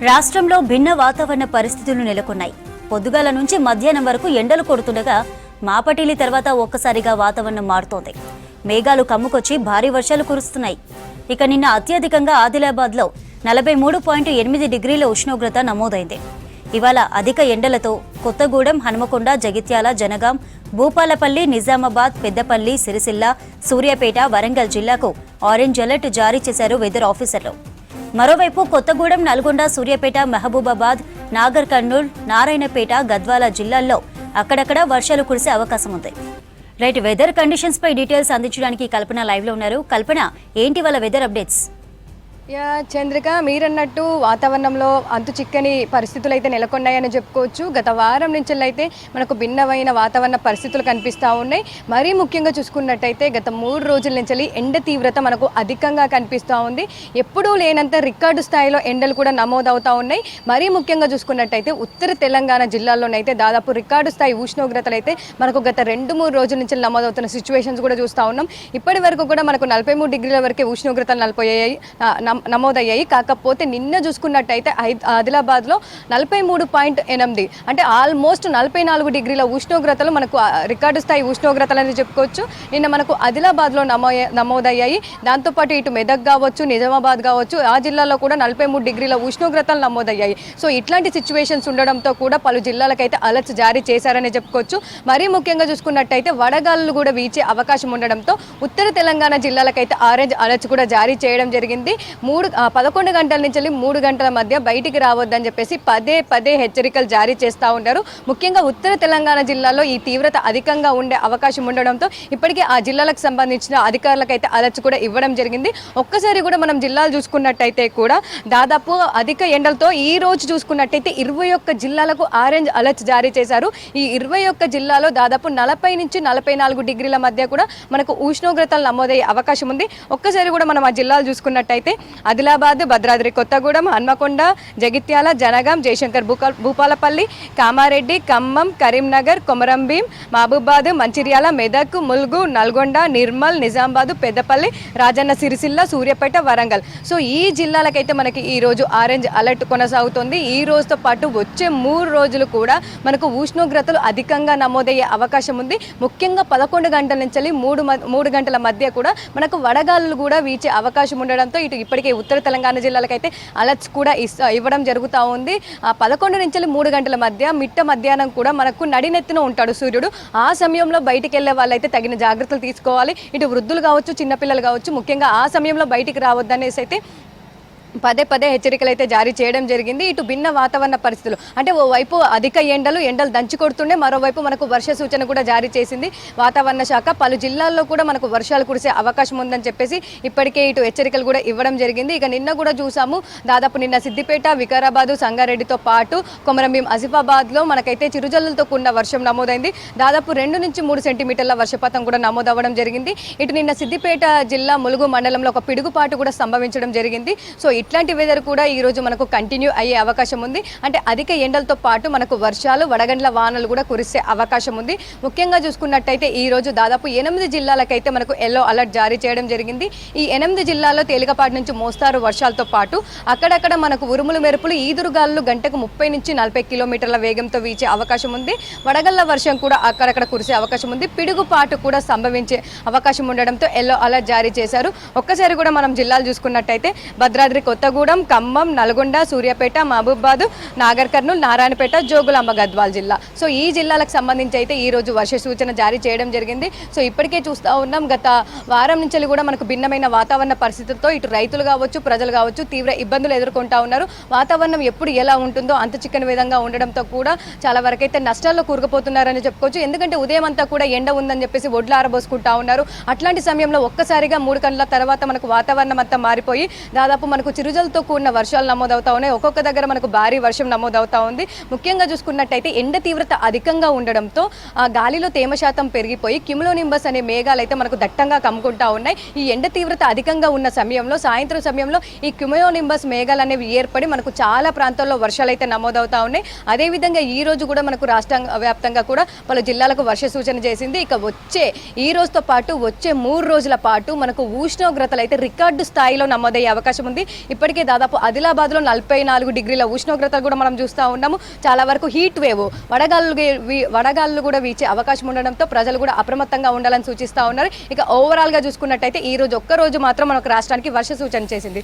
రాష్ట్రంలో భిన్న వాతావరణ పరిస్థితులు నెలకొన్నాయి. పొద్దుగాల నుంచి మధ్యాహ్నం వరకు ఎండలు కొడుతుండగా మాపటిలి తర్వాత ఒక్కసారిగా వాతావరణం మారుతోంది. మేఘాలు కమ్ముకొచ్చి భారీ వర్షాలు కురుస్తున్నాయి. ఇక నిన్న అత్యధికంగా ఆదిలాబాద్లో 43.8 డిగ్రీల ఉష్ణోగ్రత నమోదైంది. ఇవాళ అధిక ఎండలతో కొత్తగూడెం, హనుమకొండ, జగిత్యాల, జనగాం, భూపాలపల్లి, నిజామాబాద్, పెద్దపల్లి, సిరిసిల్ల, సూర్యాపేట, వరంగల్ జిల్లాకు ఆరెంజ్ అలర్ట్ జారీ చేశారు వెదర్ ఆఫీసర్లు. మరోవైపు కొత్తగూడెం, నల్గొండ, సూర్యాపేట, మహబూబాబాద్, నాగర్ కర్నూల్, నారాయణపేట, గద్వాల జిల్లాల్లో అక్కడక్కడ వర్షాలు కురిసే అవకాశం ఉంది. రైట్, వెదర్ కండిషన్స్ పై డీటెయిల్స్ అందించడానికి కల్పన లైవ్ లో ఉన్నారు. కల్పన, ఏంటి వాళ్ళ వెదర్ అప్డేట్స్? చంద్రిక, మీరన్నట్టు వాతావరణంలో అంతు చిక్కని పరిస్థితులు అయితే నెలకొన్నాయని చెప్పుకోవచ్చు. గత వారం నుంచి అయితే మనకు భిన్నమైన వాతావరణ పరిస్థితులు కనిపిస్తూ ఉన్నాయి. మరీ ముఖ్యంగా చూసుకున్నట్టయితే గత 3 రోజుల నుంచి ఎండ తీవ్రత మనకు అధికంగా కనిపిస్తూ ఉంది. ఎప్పుడూ లేనంత రికార్డు స్థాయిలో ఎండలు కూడా నమోదవుతూ ఉన్నాయి. మరీ ముఖ్యంగా చూసుకున్నట్టయితే ఉత్తర తెలంగాణ జిల్లాల్లోనైతే దాదాపు రికార్డు స్థాయి ఉష్ణోగ్రతలు అయితే మనకు గత 2-3 రోజుల నుంచి నమోదవుతున్న సిచ్యువేషన్స్ కూడా చూస్తూ ఉన్నాం. ఇప్పటి వరకు కూడా మనకు 43 డిగ్రీల వరకే ఉష్ణోగ్రతలు నమోదయ్యాయి. కాకపోతే నిన్న చూసుకున్నట్టయితే ఆదిలాబాద్లో 43.8 అంటే ఆల్మోస్ట్ 44 డిగ్రీల ఉష్ణోగ్రతలు మనకు రికార్డు స్థాయి ఉష్ణోగ్రతలు అని చెప్పుకోవచ్చు. నిన్న మనకు ఆదిలాబాద్లో నమోదయ్యాయి. దాంతోపాటు ఇటు మెదక్ కావచ్చు, నిజామాబాద్ కావచ్చు, ఆ జిల్లాలో కూడా 43 డిగ్రీల ఉష్ణోగ్రతలు నమోదయ్యాయి. సో ఇట్లాంటి సిచ్యువేషన్స్ ఉండడంతో కూడా పలు జిల్లాలకైతే అలర్ట్స్ జారీ చేశారని చెప్పుకోవచ్చు. మరీ ముఖ్యంగా చూసుకున్నట్టయితే వడగాలులు కూడా వీచే అవకాశం ఉండడంతో ఉత్తర తెలంగాణ జిల్లాలకైతే ఆరెంజ్ అలర్ట్స్ కూడా జారీ చేయడం జరిగింది. 11 గంటల నుంచి 3 గంటల మధ్య బయటికి రావద్దని చెప్పేసి పదే హెచ్చరికలు జారీ చేస్తూ ఉంటారు. ముఖ్యంగా ఉత్తర తెలంగాణ జిల్లాలో ఈ తీవ్రత అధికంగా ఉండే అవకాశం ఉండడంతో ఇప్పటికే ఆ జిల్లాలకు సంబంధించిన అధికారులకైతే అలర్ట్స్ కూడా ఇవ్వడం జరిగింది. ఒక్కసారి కూడా మనం జిల్లాలు చూసుకున్నట్టయితే కూడా దాదాపు అధిక ఎండలతో ఈ రోజు చూసుకున్నట్టయితే 21 జిల్లాలకు ఆరెంజ్ అలర్ట్స్ జారీ చేశారు. ఈ 21 జిల్లాలో దాదాపు 40 నుంచి 44 డిగ్రీల మధ్య కూడా మనకు ఉష్ణోగ్రతలు నమోదయ్యే అవకాశం ఉంది. ఒక్కసారి కూడా మనం ఆ జిల్లాలు చూసుకున్నట్టయితే ఆదిలాబాద్, భద్రాద్రి కొత్తగూడెం, హన్మకొండ, జగిత్యాల, జనగాం, జయశంకర్, భూపాలపల్లి, కామారెడ్డి, ఖమ్మం, కరీంనగర్, కొమరంభీం, మహబూబాద్, మంచిర్యాల, మెదక్, ములుగు, నల్గొండ, నిర్మల్, నిజామాబాద్, పెద్దపల్లి, రాజన్న సిరిసిల్ల, సూర్యాపేట, వరంగల్. సో ఈ జిల్లాలకైతే మనకి ఈ రోజు ఆరెంజ్ అలర్ట్ కొనసాగుతుంది. ఈ రోజుతో పాటు వచ్చే 3 రోజులు కూడా మనకు ఉష్ణోగ్రతలు అధికంగా నమోదయ్యే అవకాశం ఉంది. ముఖ్యంగా 11 గంటల నుంచి 3 గంటల మధ్య కూడా మనకు వడగాలులు కూడా వీచే అవకాశం ఉండడంతో ఇప్పటికే ఉత్తర తెలంగాణ జిల్లాలకైతే అలర్ట్స్ కూడా ఇవ్వడం జరుగుతూ ఉంది. 11 నుంచి 3 గంటల మధ్య మిట్ట మధ్యాహ్నం కూడా మనకు నడినెత్తున ఉంటాడు సూర్యుడు. ఆ సమయంలో బయటికి వెళ్ళే వాళ్ళైతే తగిన జాగ్రత్తలు తీసుకోవాలి. ఇటు వృద్ధులు కావచ్చు, చిన్నపిల్లలు కావచ్చు, ముఖ్యంగా ఆ సమయంలో బయటికి రావద్దనేసి అయితే పదే హెచ్చరికలు అయితే జారీ చేయడం జరిగింది. ఇటు భిన్న వాతావరణ పరిస్థితులు అంటే ఓవైపు అధిక ఎండలు దంచి కొడుతుండే, మరోవైపు మనకు వర్ష సూచన కూడా జారీ చేసింది వాతావరణ శాఖ. పలు జిల్లాల్లో కూడా మనకు వర్షాలు కురిసే అవకాశం ఉందని చెప్పేసి ఇప్పటికే ఇటు హెచ్చరికలు కూడా ఇవ్వడం జరిగింది. ఇక నిన్న కూడా చూసాము, దాదాపు నిన్న సిద్దిపేట, వికారాబాదు, సంగారెడ్డితో పాటు కొమరంభీం, ఆసిఫాబాద్లో మనకైతే చిరుజల్లులతో కూడిన వర్షం నమోదైంది. దాదాపు 2 నుంచి 3 సెంటీమీటర్ల వర్షపాతం కూడా నమోదవ్వడం జరిగింది. ఇటు నిన్న సిద్దిపేట జిల్లా ములుగు మండలంలో ఒక పిడుగుపాటు కూడా సంభవించడం జరిగింది. సో ఇట్లాంటి వెదర్ కూడా ఈ రోజు మనకు కంటిన్యూ అయ్యే అవకాశం ఉంది. అంటే అధిక ఎండలతో పాటు మనకు వర్షాలు, వడగండ్ల వానలు కూడా కురిసే అవకాశం ఉంది. ముఖ్యంగా చూసుకున్నట్టయితే ఈ రోజు దాదాపు 8 జిల్లాలకైతే మనకు ఎల్లో అలర్ట్ జారీ చేయడం జరిగింది. ఈ 8 జిల్లాల్లో తేలికపాటి నుంచి మోస్తారు వర్షాలతో పాటు అక్కడక్కడ మనకు ఉరుములు, మెరుపులు, ఈదురుగాలు గంటకు 30 నుంచి 40 కిలోమీటర్ల వేగంతో వీచే అవకాశం ఉంది. వడగళ్ల వర్షం కూడా అక్కడక్కడ కురిసే అవకాశం ఉంది. పిడుగుపాటు కూడా సంభవించే అవకాశం ఉండడంతో ఎల్లో అలర్ట్ జారీ చేశారు. ఒక్కసారి కూడా మనం జిల్లాలు చూసుకున్నట్టయితే భద్రాద్రి కొత్తగూడెం, ఖమ్మం, నల్గొండ, సూర్యాపేట, మహబూబాబాద్, నాగర్ కర్నూల్, నారాయణపేట, జోగులాంబ, గద్వాల్ జిల్లా. సో ఈ జిల్లాలకు సంబంధించి అయితే ఈ రోజు వర్ష సూచన జారీ చేయడం జరిగింది. సో ఇప్పటికే చూస్తూ ఉన్నాం, గత వారం నుంచి కూడా మనకు భిన్నమైన వాతావరణ పరిస్థితులతో ఇటు రైతులు కావచ్చు, ప్రజలు కావచ్చు తీవ్ర ఇబ్బందులు ఎదుర్కొంటా ఉన్నారు. వాతావరణం ఎప్పుడు ఎలా ఉంటుందో అంత చిక్కని విధంగా ఉండడంతో కూడా చాలా వరకైతే నష్టాల్లో కూరుకుపోతున్నారని చెప్పుకోవచ్చు. ఎందుకంటే ఉదయం అంతా కూడా ఎండ ఉందని చెప్పేసి ఒడ్లు ఆరబోసుకుంటా ఉన్నారు. అట్లాంటి సమయంలో ఒక్కసారిగా 3 గంటల తర్వాత మనకు వాతావరణం అంతా మారిపోయి దాదాపు మనకు చిరుజలతో కూడిన వర్షాలు నమోదవుతా ఉన్నాయి. ఒక్కొక్క దగ్గర మనకు భారీ వర్షం నమోదవుతా ఉంది. ముఖ్యంగా చూసుకున్నట్టయితే ఎండ తీవ్రత అధికంగా ఉండడంతో గాలిలో తేమ శాతం పెరిగిపోయి క్యుములోనింబస్ అనే మేఘాలు అయితే మనకు దట్టంగా కమ్ముకుంటా ఉన్నాయి. ఈ ఎండ తీవ్రత అధికంగా ఉన్న సమయంలో సాయంత్రం సమయంలో ఈ క్యుములోనింబస్ మేఘాలు అనేవి ఏర్పడి మనకు చాలా ప్రాంతాల్లో వర్షాలు అయితే నమోదవుతా ఉన్నాయి. అదేవిధంగా ఈ రోజు కూడా మనకు రాష్ట్ర వ్యాప్తంగా కూడా పలు జిల్లాలకు వర్ష సూచన చేసింది. ఇక ఈ రోజుతో పాటు వచ్చే 3 రోజుల పాటు మనకు ఉష్ణోగ్రతలు అయితే రికార్డు స్థాయిలో నమోదయ్యే అవకాశం ఉంది. ఇప్పటికే దాదాపు ఆదిలాబాద్లో 44 డిగ్రీల ఉష్ణోగ్రతలు కూడా మనం చూస్తూ ఉన్నాము. చాలా వరకు హీట్ వేవ్ వడగాళ్ళు కూడా వీచే అవకాశం ఉండడంతో ప్రజలు కూడా అప్రమత్తంగా ఉండాలని సూచిస్తూ ఉన్నారు. ఇక ఓవరాల్గా చూసుకున్నట్టయితే ఈ రోజు ఒక్కరోజు మాత్రం మనకు రాష్ట్రానికి వర్ష సూచన చేసింది.